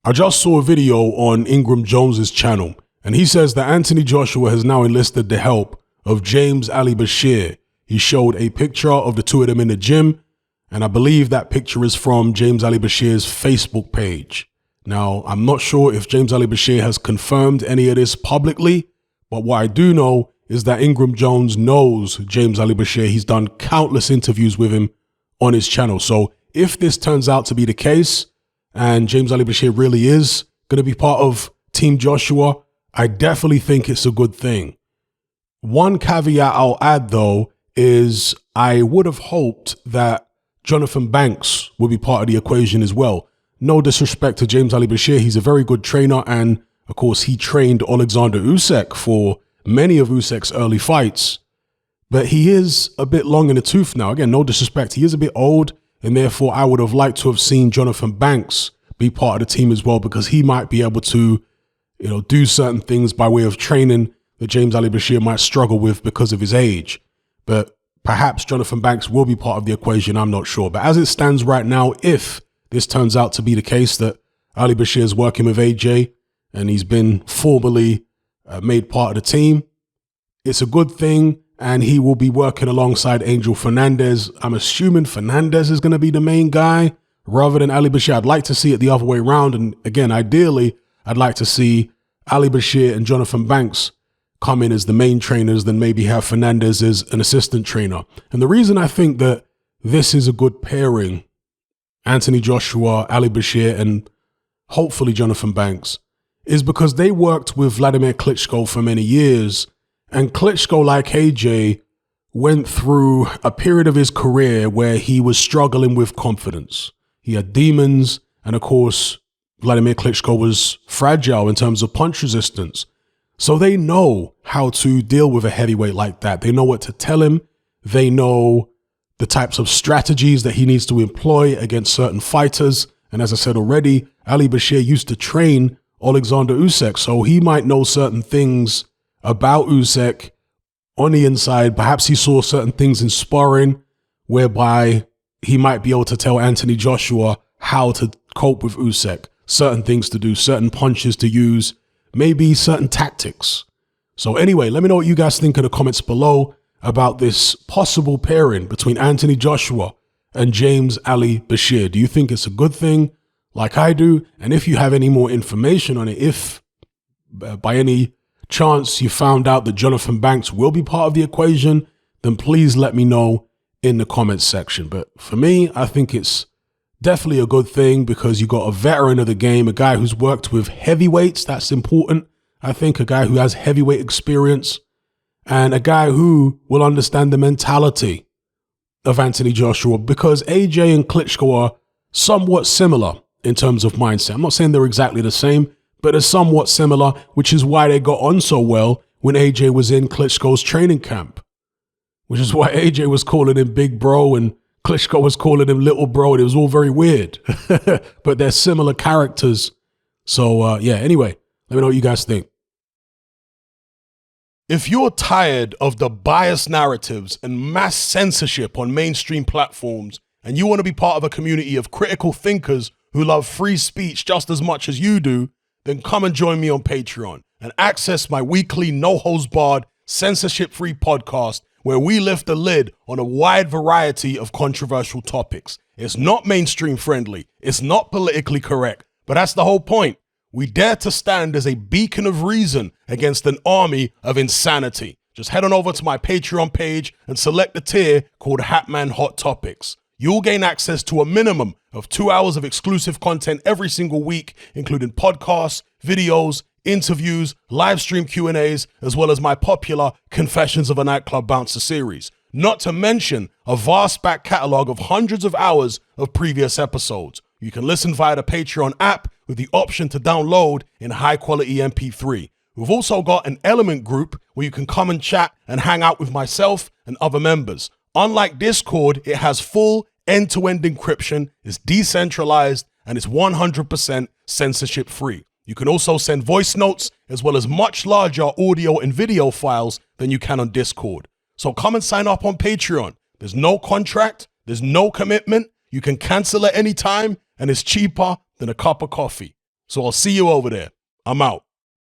I just saw a video on Ingram Jones's channel, and he says that Anthony Joshua has now enlisted the help of James Ali Bashir. He showed a picture of the two of them in the gym, and I believe that picture is from James Ali Bashir's Facebook page. Now, I'm not sure if James Ali Bashir has confirmed any of this publicly, but what I do know is that Ingram Jones knows James Ali Bashir. He's done countless interviews with him on his channel. So if this turns out to be the case, and James Ali Bashir really is going to be part of Team Joshua, I definitely think it's a good thing. One caveat I'll add, though, is I would have hoped that Jonathan Banks would be part of the equation as well. No disrespect to James Ali Bashir. He's a very good trainer. And of course, he trained Alexander Usyk for many of Usyk's early fights. But he is a bit long in the tooth now. Again, no disrespect. He is a bit old. And therefore, I would have liked to have seen Jonathan Banks be part of the team as well, because he might be able to, do certain things by way of training that James Ali Bashir might struggle with because of his age. But perhaps Jonathan Banks will be part of the equation. I'm not sure. But as it stands right now, if this turns out to be the case that Ali Bashir is working with AJ and he's been formally made part of the team, it's a good thing. And he will be working alongside Angel Fernandez. I'm assuming Fernandez is going to be the main guy rather than Ali Bashir. I'd like to see it the other way around. And again, ideally, I'd like to see Ali Bashir and Jonathan Banks come in as the main trainers, then maybe have Fernandez as an assistant trainer. And the reason I think that this is a good pairing, Anthony Joshua, Ali Bashir, and hopefully Jonathan Banks, is because they worked with Vladimir Klitschko for many years. And Klitschko, like AJ, went through a period of his career where he was struggling with confidence. He had demons, and of course, Vladimir Klitschko was fragile in terms of punch resistance. So they know how to deal with a heavyweight like that. They know what to tell him. They know the types of strategies that he needs to employ against certain fighters. And as I said already, Ali Bashir used to train Alexander Usyk, so he might know certain things about Usyk on the inside. Perhaps he saw certain things in sparring whereby he might be able to tell Anthony Joshua how to cope with Usyk, certain things to do, certain punches to use, maybe certain tactics. So anyway, let me know what you guys think in the comments below about this possible pairing between Anthony Joshua and James Ali Bashir. Do you think it's a good thing like I do? And if you have any more information on it, if by any chance you found out that Jonathan Banks will be part of the equation, then please let me know in the comments section. But for me, I think it's definitely a good thing because you got a veteran of the game, a guy who's worked with heavyweights. That's important. I think a guy who has heavyweight experience and a guy who will understand the mentality of Anthony Joshua, because AJ and Klitschko are somewhat similar in terms of mindset. I'm not saying they're exactly the same, but are somewhat similar, which is why they got on so well when AJ was in Klitschko's training camp, which is why AJ was calling him big bro and Klitschko was calling him little bro. And it was all very weird, but they're similar characters. So yeah, anyway, let me know what you guys think. If you're tired of the biased narratives and mass censorship on mainstream platforms, and you want to be part of a community of critical thinkers who love free speech just as much as you do, then come and join me on Patreon and access my weekly no-holds-barred, censorship-free podcast where we lift the lid on a wide variety of controversial topics. It's not mainstream friendly, it's not politically correct, but that's the whole point. We dare to stand as a beacon of reason against an army of insanity. Just head on over to my Patreon page and select the tier called Hatman Hot Topics. You'll gain access to a minimum of 2 hours of exclusive content every single week, including podcasts, videos, interviews, live stream Q&As, as well as my popular Confessions of a Nightclub Bouncer series. Not to mention a vast back catalog of hundreds of hours of previous episodes. You can listen via the Patreon app with the option to download in high quality MP3. We've also got an Element group where you can come and chat and hang out with myself and other members. Unlike Discord, it has full end-to-end encryption, is decentralized, and is 100% censorship free. You can also send voice notes as well as much larger audio and video files than you can on Discord. So come and sign up on Patreon. There's no contract, there's no commitment. You can cancel at any time, and it's cheaper than a cup of coffee. So I'll see you over there. I'm out.